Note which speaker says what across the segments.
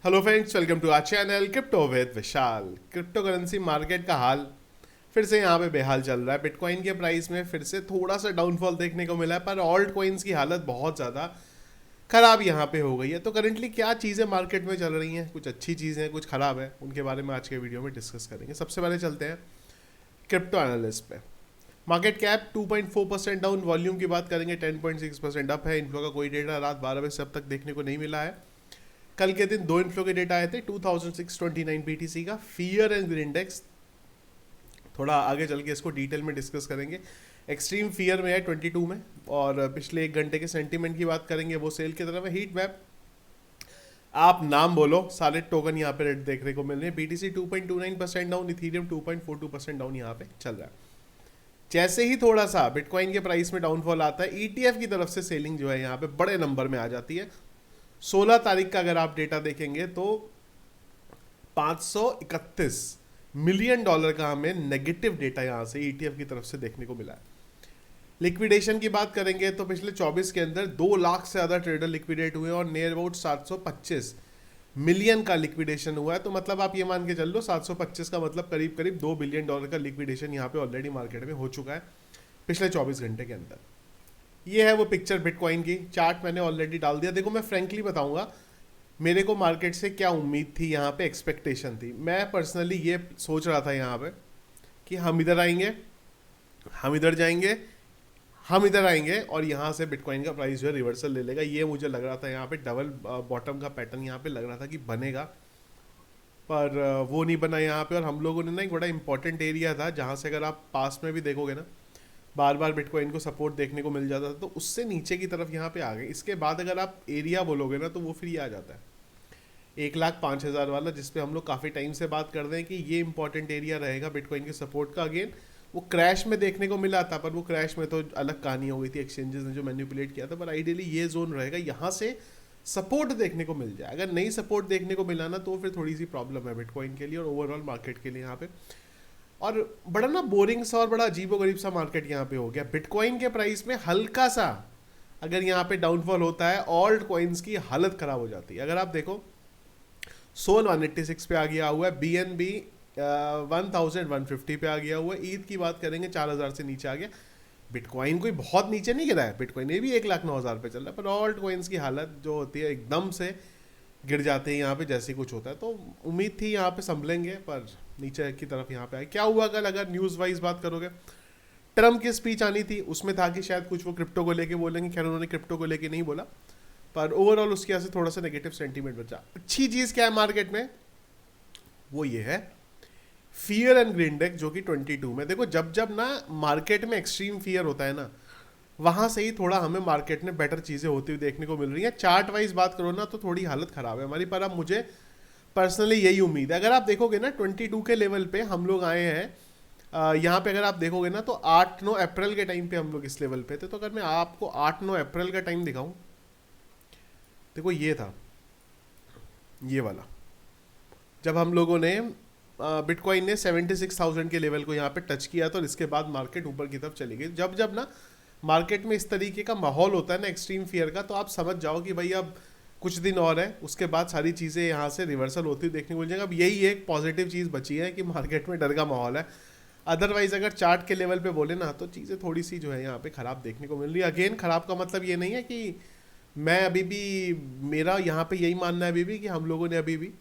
Speaker 1: Hello friends, welcome to our channel crypto with Vishal. Cryptocurrency market का हाल फिर से यहाँ पे बेहाल चल रहा है। बिटकॉइन के प्राइस में फिर से थोड़ा सा डाउनफॉल देखने को मिला है, पर ऑल्ट कॉइन्स की हालत बहुत ज़्यादा खराब यहाँ पे हो गई है। तो करेंटली क्या चीज़ें मार्केट में चल रही हैं, कुछ अच्छी चीज़ें हैं, कुछ खराब है, उनके बारे में आज के वीडियो में डिस्कस करेंगे। सबसे पहले चलते हैं क्रिप्टो एनालिस्ट पे। मार्केट कैप 2.4% डाउन, वॉल्यूम की बात करेंगे 10.6% अप है। इन्फ्लो का कोई डेटा रात 12 बजे से अब तक देखने को नहीं मिला है। कल के दिन दो इन्फ्लो के डेटा आए थे 2629 बीटीसी का। फियर एंड ग्रीन इंडेक्स, थोड़ा आगे चल के इसको डिटेल में डिस्कस करेंगे। एक्सट्रीम फियर में है 22 में, और पिछले एक घंटे के सेंटीमेंट की बात करेंगे, वो सेल की तरफ है। हीट मैप, आप नाम बोलो, सारे टोकन यहाँ पे रेट देखने को मिल रहे हैं। बीटीसी 2.29% डाउन, इथीरियम 2.42% डाउन यहाँ पे चल रहा है। जैसे ही थोड़ा सा बिटकॉइन के प्राइस में डाउनफॉल आता है, ईटीएफ की तरफ से सेलिंग जो है यहाँ पे बड़े नंबर में आ जाती है। 16 तारीख का अगर आप डेटा देखेंगे तो 531 मिलियन डॉलर का हमें नेगेटिव डेटा यहाँ से ईटीएफ की तरफ से देखने को मिला है। लिक्विडेशन की बात करेंगे तो पिछले 24 के अंदर 2 लाख से ज़्यादा ट्रेडर लिक्विडेट हुए और नियर अबाउट 725 मिलियन का लिक्विडेशन हुआ है। तो मतलब आप ये मान के चल लो 725 का मतलब करीब करीब 2 बिलियन डॉलर का लिक्विडेशन यहाँ पे ऑलरेडी मार्केट में हो चुका है पिछले 24 घंटे के अंदर। ये है वो पिक्चर बिटकॉइन की। चार्ट मैंने ऑलरेडी डाल दिया। देखो, मैं फ्रेंकली बताऊंगा, मेरे को मार्केट से क्या उम्मीद थी, यहाँ पे एक्सपेक्टेशन थी। मैं पर्सनली ये सोच रहा था यहाँ पे कि हम इधर आएंगे, हम इधर जाएंगे, हम इधर आएंगे और यहाँ से बिटकॉइन का प्राइस जो है रिवर्सल ले लेगा। ये मुझे लग रहा था, यहाँ पे डबल बॉटम का पैटर्न यहाँ पे लग रहा था कि बनेगा, पर वो नहीं बना यहाँ पे। और हम लोगों ने ना एक बड़ा इंपॉर्टेंट एरिया था जहाँ से अगर आप पास में भी देखोगे ना, बार बार बिटकॉइन को सपोर्ट देखने को मिल जाता था, तो उससे नीचे की तरफ यहाँ पे आ गए। इसके बाद अगर आप एरिया बोलोगे ना तो वो फिर ये आ जाता है 1,05,000 वाला, जिसपे हम लोग काफ़ी टाइम से बात कर रहे हैं कि ये इंपॉर्टेंट एरिया रहेगा बिटकॉइन के सपोर्ट का। अगेन वो क्रैश में देखने को मिला था, पर वो क्रैश में तो अलग कहानी हो गई थी, एक्सचेंजेस ने जो मैनिपुलेट किया था। पर आइडियली ये जोन रहेगा, यहाँ से सपोर्ट देखने को मिल जाए। अगर नहीं सपोर्ट देखने को मिला ना तो फिर थोड़ी सी प्रॉब्लम है बिटकॉइन के लिए और ओवरऑल मार्केट के लिए यहाँ पे। और बड़ा ना बोरिंग सा और बड़ा अजीबो गरीब सा मार्केट यहाँ पे हो गया। बिटकॉइन के प्राइस में हल्का सा अगर यहाँ पे डाउनफॉल होता है, ऑल्ट कॉइन्स की हालत खराब हो जाती है। अगर आप देखो, सोल 186 पे आ गया हुआ है, BNB 1150 पे आ गया हुआ है। ईद की बात करेंगे 4,000 से नीचे आ गया। बिटकॉइन कोई बहुत नीचे नहीं गिरा है, बिटकॉइन ये भी 1,09,000 पे चल रहा है, पर ऑल्ट कॉइन्स की हालत जो होती है एकदम से गिर जाते हैं यहाँ पे जैसे कुछ होता है। तो उम्मीद थी यहाँ पे संभलेंगे, पर नीचे की तरफ यहाँ पे आए। क्या हुआ कल, अगर न्यूज़ वाइज बात करोगे, ट्रम्प की स्पीच आनी थी, उसमें था कि शायद कुछ वो क्रिप्टो को लेके बोलेंगे। खैर, उन्होंने क्रिप्टो को लेके नहीं बोला, पर ओवरऑल उसकी वजह से थोड़ा सा नेगेटिव सेंटीमेंट बचा। अच्छी चीज़ क्या है मार्केट में, वो ये है फियर एंड ग्रीन इंडेक्स जो कि 22 में। देखो, जब जब ना मार्केट में एक्सट्रीम फियर होता है ना, वहां से ही थोड़ा हमें मार्केट में बेटर चीज़ें होती हुई देखने को मिल रही हैं। चार्ट वाइज बात करो ना तो थोड़ी हालत ख़राब है हमारी, पर अब मुझे पर्सनली यही उम्मीद है। अगर आप देखोगे ना 22 के लेवल पे हम लोग आए हैं, यहाँ पे अगर आप देखोगे ना तो 8-9 अप्रैल के टाइम पे हम लोग इस लेवल पे थे। तो अगर मैं आपको 8-9 अप्रैल का टाइम दिखाऊं, देखो ये था, ये वाला, जब हम लोगों ने बिटकॉइन ने 76,000 के लेवल को यहाँ पे टच किया, तो इसके बाद मार्केट ऊपर की तरफ चली गई। जब जब ना मार्केट में इस तरीके का माहौल होता है ना एक्सट्रीम फियर का, तो आप समझ जाओ कि भाई अब कुछ दिन और है, उसके बाद सारी चीज़ें यहाँ से रिवर्सल होती हुई देखने को मिल जाएगा। अब यही एक पॉजिटिव चीज़ बची है कि मार्केट में डर का माहौल है। अदरवाइज अगर चार्ट के लेवल पे बोले ना तो चीज़ें थोड़ी सी जो है यहाँ पे ख़राब देखने को मिल रही है। अगेन, ख़राब का मतलब ये नहीं है कि मैं अभी भी, मेरा यहाँ पे यही मानना है अभी भी कि हम लोगों ने अभी भी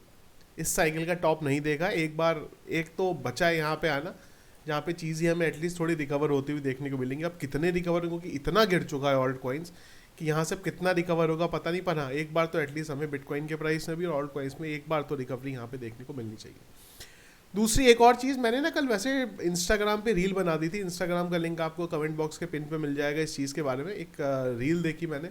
Speaker 1: इस साइकिल का टॉप नहीं देखा। एक बार एक तो बचा है यहाँ पे आना, जहाँ पे चीज़ें हमें एटलीस्ट थोड़ी रिकवर होती हुई देखने को मिलेंगी। अब कितने रिकवर होंगे, कि इतना गिर चुका है ऑल्ट कॉइन्स कि यहाँ से कितना रिकवर होगा पता नहीं, पर हाँ, एक बार तो एटलीस्ट हमें बिटकॉइन के प्राइस में भी और ऑल्ट कॉइन्स में एक बार तो रिकवरी यहाँ पे देखने को मिलनी चाहिए। दूसरी एक और चीज़, मैंने ना कल वैसे इंस्टाग्राम पे रील बना दी थी। इंस्टाग्राम का लिंक आपको कमेंट बॉक्स के पिन पे मिल जाएगा। इस चीज़ के बारे में एक रील देखी मैंने,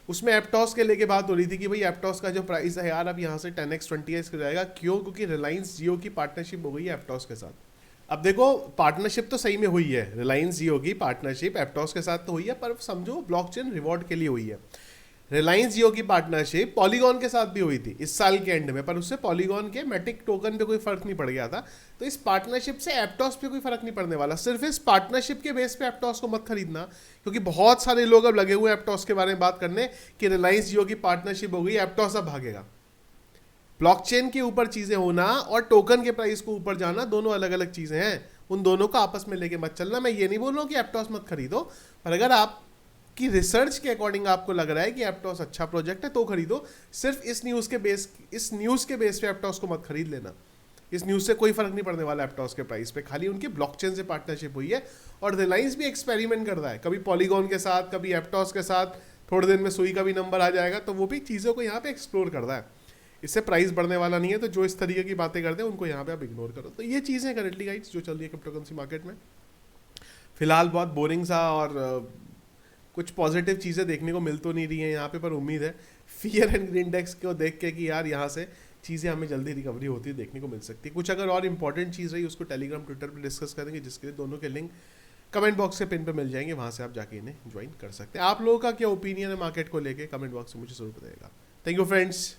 Speaker 1: उसमें एप्टॉस के लेके बात हो रही थी कि भाई एप्टॉस का जो प्राइस है यार, अब यहाँ से 10x 20x हो जाएगा। क्यों? क्योंकि रिलायंस जियो की पार्टनरशिप हो गई है एप्टॉस के साथ। अब देखो, पार्टनरशिप तो सही में हुई है, रिलायंस जियो की पार्टनरशिप एप्टॉस के साथ तो हुई है, पर समझो ब्लॉकचेन रिवॉर्ड के लिए हुई है। रिलायंस जियो की पार्टनरशिप पॉलीगॉन के साथ भी हुई थी इस साल के एंड में, पर उससे पॉलीगॉन के मैटिक टोकन पे कोई फर्क नहीं पड़ गया था। तो इस पार्टनरशिप से एप्टॉस पे कोई फर्क नहीं पड़ने वाला। सिर्फ इस पार्टनरशिप के बेस पे एप्टॉस को मत खरीदना, क्योंकि बहुत सारे लोग अब लगे हुए हैं एप्टॉस के बारे में बात करने कि रिलायंस जियो की पार्टनरशिप हो गई, एप्टॉस अब भागेगा। ब्लॉकचेन के ऊपर चीजें होना और टोकन के प्राइस को ऊपर जाना दोनों अलग अलग चीजें हैं, उन दोनों को आपस में लेके मत चलना। मैं ये नहीं बोल रहा हूँ कि एप्टॉस मत खरीदो, पर अगर आप की रिसर्च के अकॉर्डिंग आपको लग रहा है कि एप्टॉस अच्छा प्रोजेक्ट है तो खरीदो। सिर्फ इस न्यूज़ के बेस पे एप्टॉस को मत खरीद लेना। इस न्यूज़ से कोई फर्क नहीं पड़ने वाला एप्टॉस के प्राइस पे, खाली उनके ब्लॉकचेन से पार्टनरशिप हुई है और रिलायंस भी एक्सपेरिमेंट कर रहा है, कभी पॉलीगॉन के साथ कभी एप्टॉस के साथ, थोड़े दिन में सुई का भी नंबर आ जाएगा, तो वो भी चीज़ों को यहाँ पे एक्सप्लोर कर रहा है। इससे प्राइस बढ़ने वाला नहीं है, तो जो इस तरीके की बातें करते हैं उनको यहाँ पे आप इग्नोर करो। तो ये चीज़ें करेंटली गाइड्स जो चल रही है क्रिप्टो करेंसी मार्केट में, फिलहाल बहुत बोरिंग सा और कुछ पॉजिटिव चीज़ें देखने को मिल तो नहीं रही हैं यहाँ पे, पर उम्मीद है फियर एंड इंडेक्स को देख के कि यार यहाँ से चीज़ें हमें जल्दी रिकवरी होती देखने को मिल सकती है। कुछ अगर और इंपॉर्टेंट चीज़ रही उसको टेलीग्राम ट्विटर पर डिस्कस करेंगे, जिसके लिए दोनों के लिंक कमेंट बॉक्स के पिन पे मिल जाएंगे, वहाँ से आप जाके इन्हें ज्वाइन कर सकते हैं। आप लोगों का क्या ओपिनियन है मार्केट को लेके, कमेंट बॉक्स में मुझे जरूर बताइएगा। Thank you friends.